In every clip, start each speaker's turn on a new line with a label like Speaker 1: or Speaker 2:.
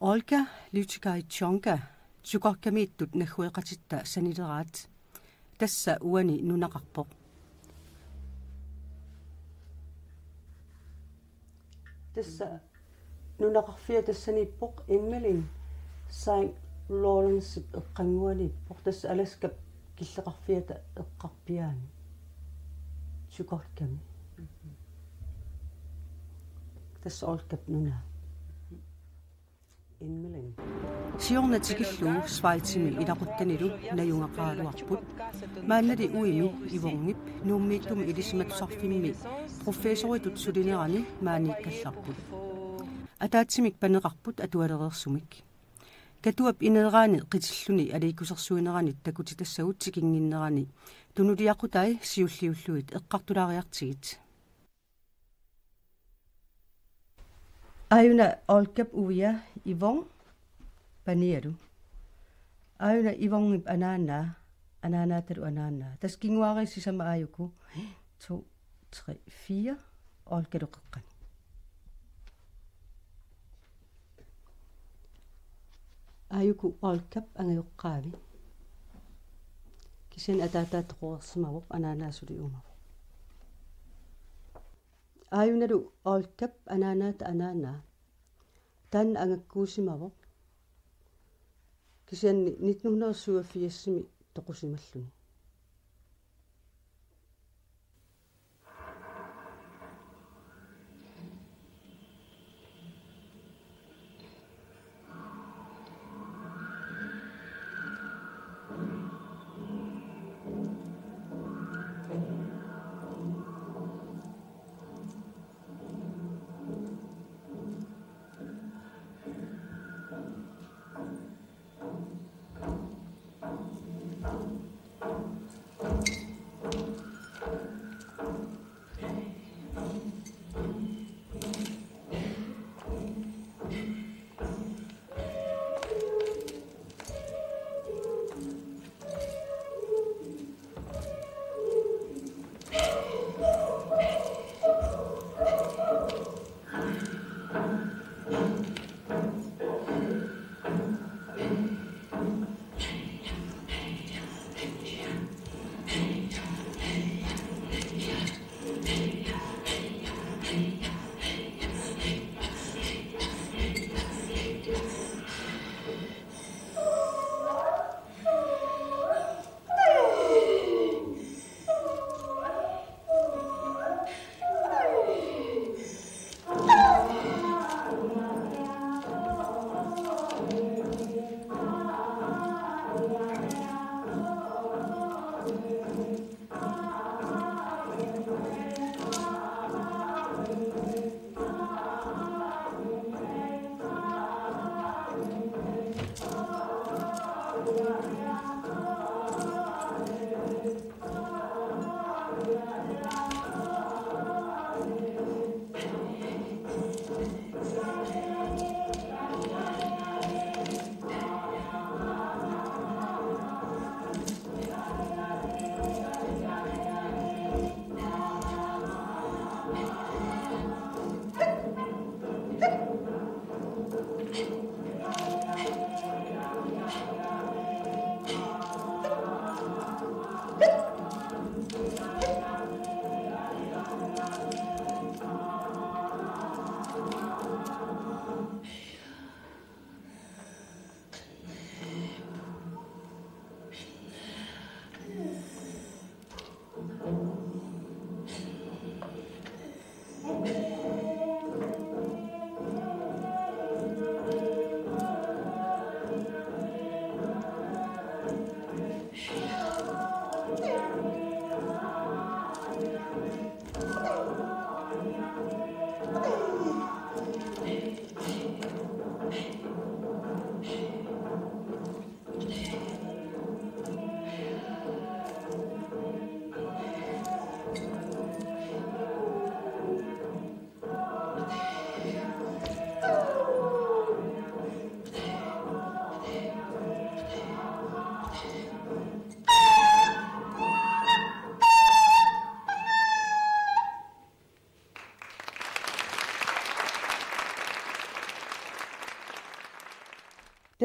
Speaker 1: Olga Lyutikaichonka tuqarkamiittut naggueqatitta sanileraat tassa uani nunaqarpoq tassa nunaqarfia tassanippoq immalin sain Lawrence eqqanguanippoq tassa alaskap killeqarfiata eqqarpiaani tuqarkami tassa olkap nuna inmilin siornatikillu Schweizimi ilaquttanilu najungaqaaluarput maannali uimi ivongip nuummiittumi ilisimatusarfimmi professoritut sulinerani maaniikkallarput ataatimik paneqarput atualereersumik katuap ineraani qitilluni aliikusersuineranit takutitassagut tikinginnerani tunuliaqutai siulliulluit eqqartulaariartigit ayuna olkap uia ivong panialu ayuna ivongip anaanaatalu anaana taskinguarisisama ayuku 2 3 4 olkaluqeqqani ayuku olkap angayoqqaavi kisen ataataatoqorsimavoq anaanaasuli umavoq ayunalu olkap anaanaata anaana tan angakkuusimavoq kisianni 1987 toqusimalluni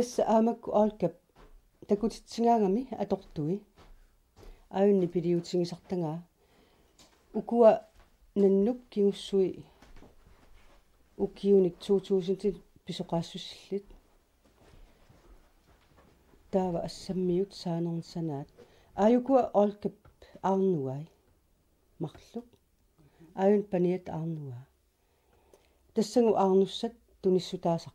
Speaker 1: Tässä aamakku alkap takutitsingaangami atortui. Ayunni piliutingisartangaa. Ukua nannuk kingussui ukiunik 2000 pisoqaassussillit. Taava assammiut saanernsanaat. Ayukua alkap arnuai. Marluk. Ayun paniat arnuaa. Tassangu arnussat tunissutaasaq.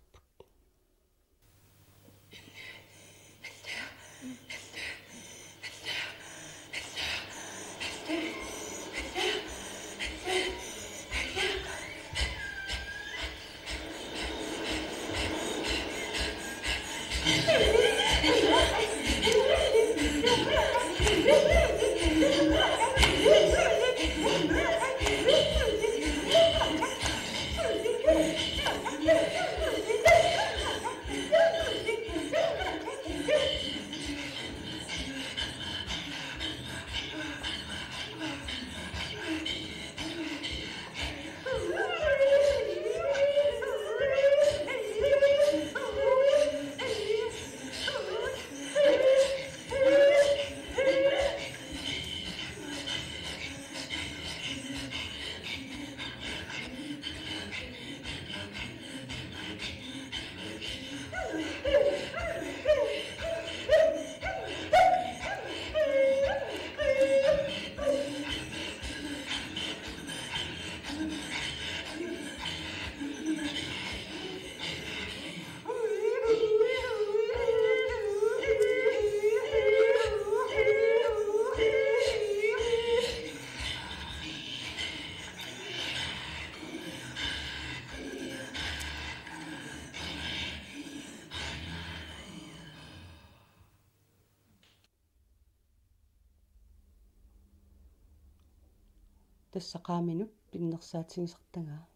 Speaker 1: Tassaqaaminut pinnersaatigisartangaa.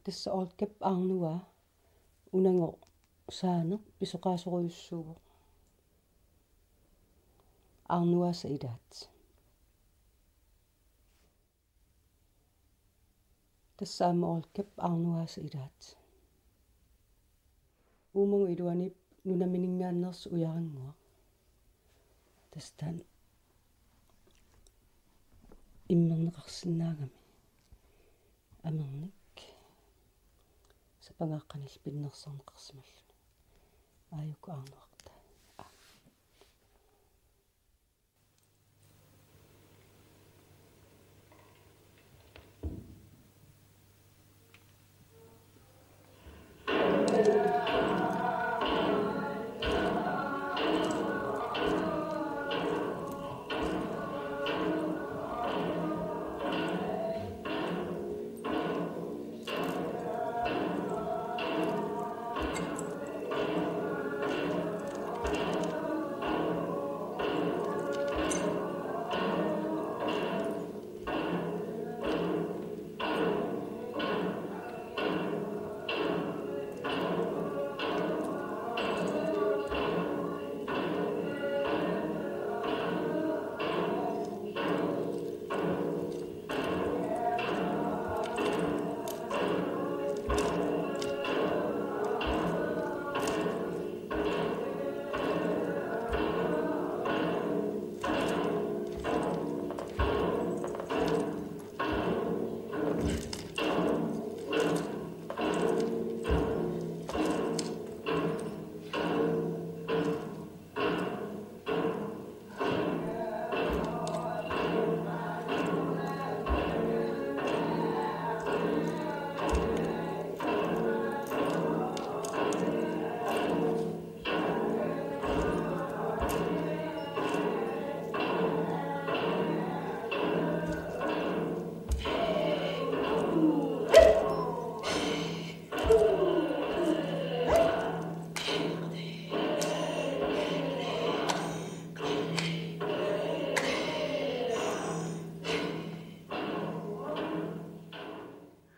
Speaker 1: Tässä alkap arnua unango saana pisoqaasuruissuugu arnua saidaat. Tässä amma alkap arnua saidaat. Uumangu iduani nunaminingaanners ujarangua. Tästan immerneqarsinnaagami amernik sapangaaqqanil pinnersorneqarsimalluni aayukku arnuarta.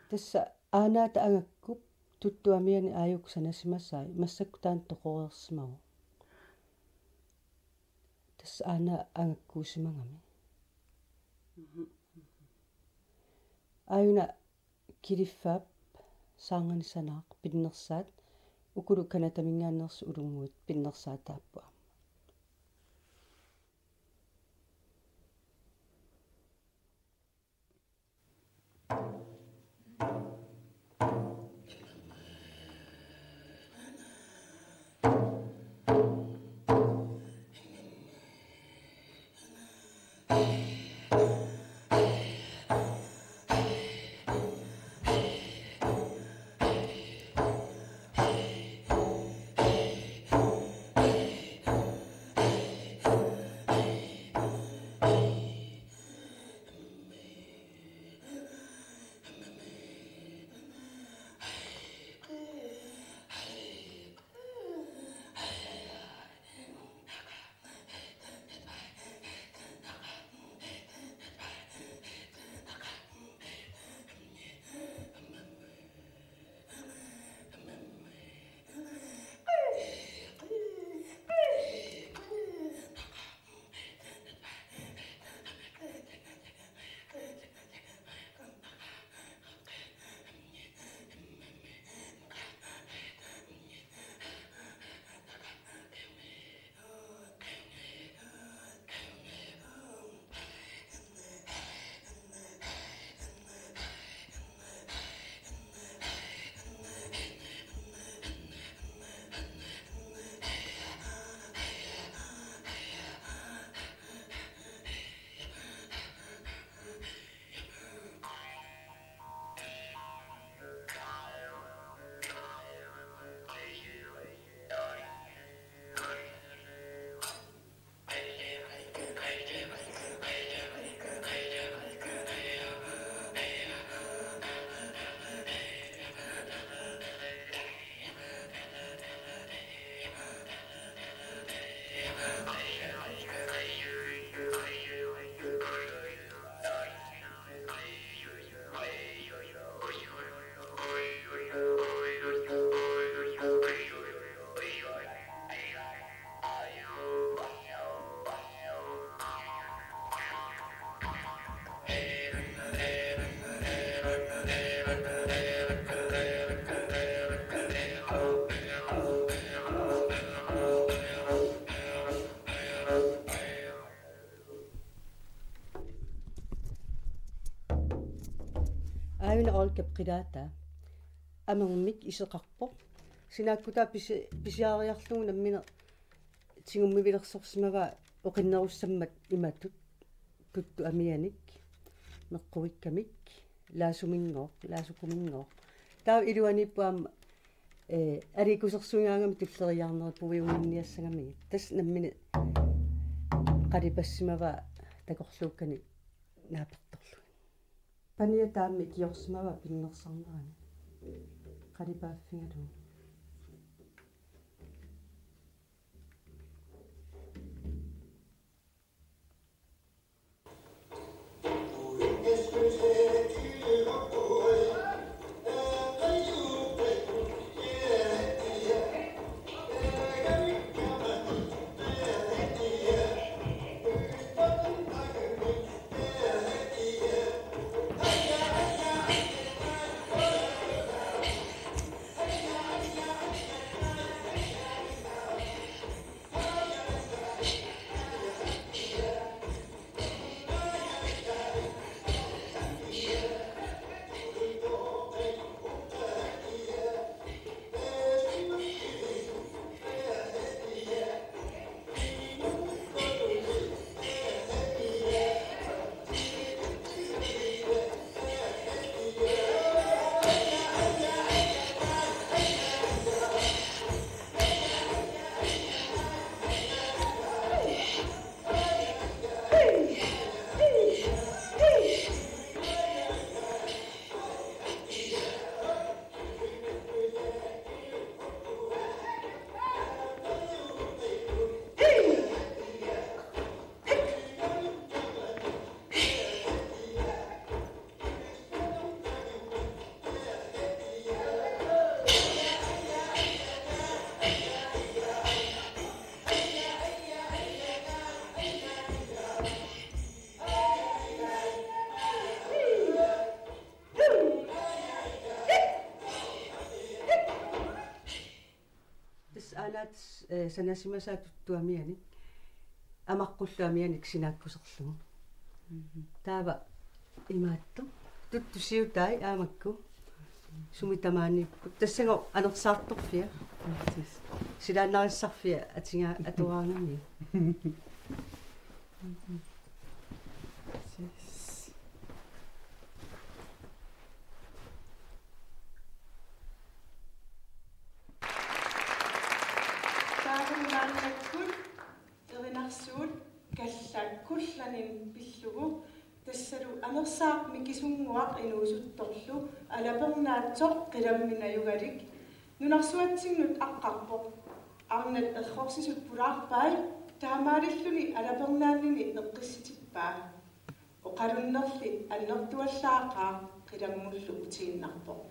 Speaker 1: тасса аанаата ангаккуп туттуамиани ааюк санасимассаи массакку таан тоқорерсимагу тасса аана ангаккуусимагами аюна килиффаап саанганисанаақ пиннерсаат укулу канатамингааннерсу улунгуит пиннерсаатааппуа аюна олкап қилаата амермик исеқарпоқ синааккута писиариарлугу наммина тигуммивилерсорсимава оқиннеруссаммат иматут тутту амианик меққувиккамик лаасукумингоо таа илуаниппуама аликусерсуингаангами туллериарнери пувиунгинниассагами тас наммина қалипассимава такорлууккани нааперторлу пания таами киорсимава пиннерсарнерани қалипааффингалу таангаат санасимасаатуттуамиани амаққуллуамианик синааккусерлугу таава имаатто туттусиутай аамакку сумитамаанииппут тассаго анерсаарторфиа силааннариссарфиа атинга атуаангами
Speaker 2: kallalkullanин pillugu tassalu anersaaq mikisunguaq inuusuttorlu alapernaatsoq qilamminajugalik nunarsuatsinnut aqqarpoq arnat errorsisut pulaarpai taamaarilluni alapernaannini eqqissitippaa oqalunnerli annertuallaaqaa qilammullu utiinnarpoq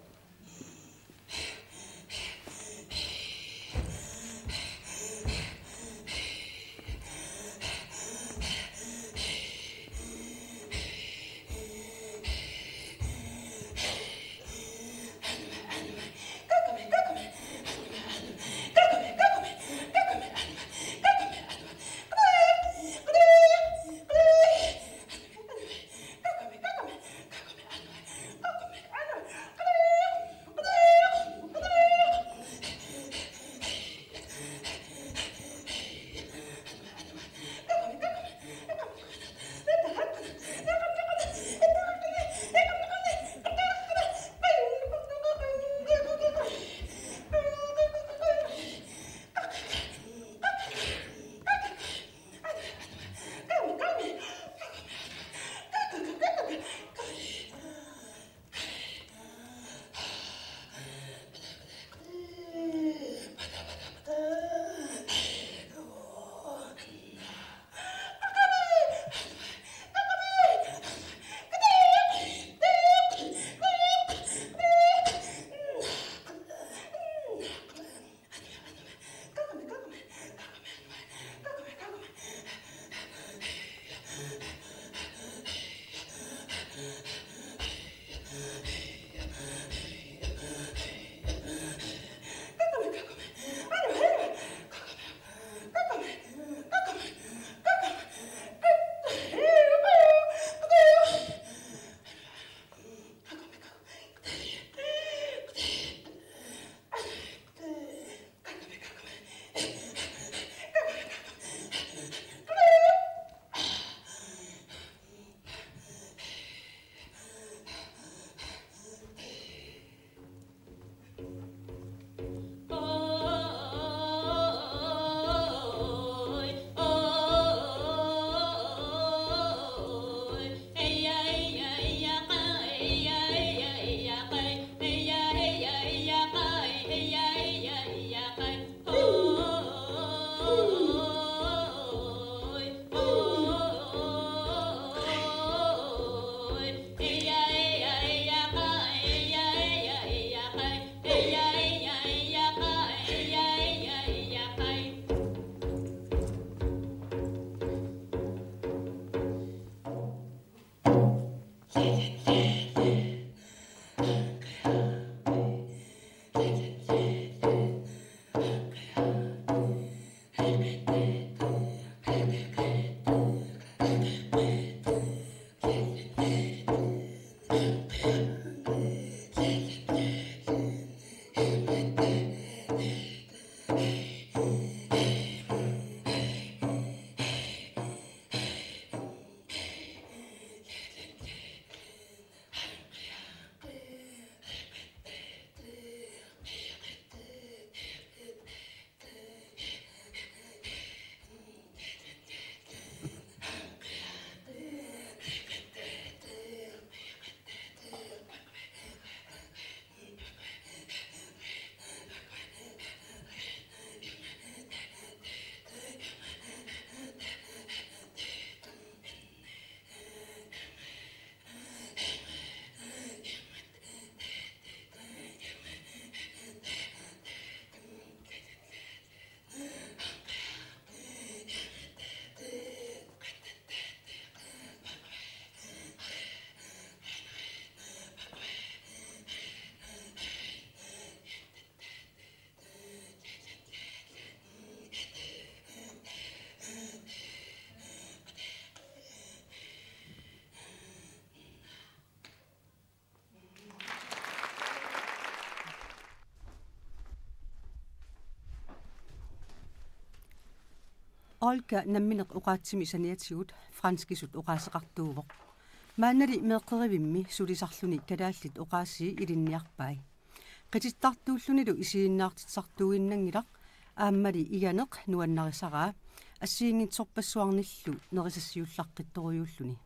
Speaker 1: Olga nammineq uqaatsimi saniatigut franskisut uqaaseqartuuvoq. Maannali meeqqerivimmi sulisarluni kalaallit uqaassii ilinniarpai. Qitittartuullunilu isiinnaartitsartuinnangilaq aammali iganeq nuannarissaraa assiingitsorpassuarnillu nerisassiullarqittoriulluni.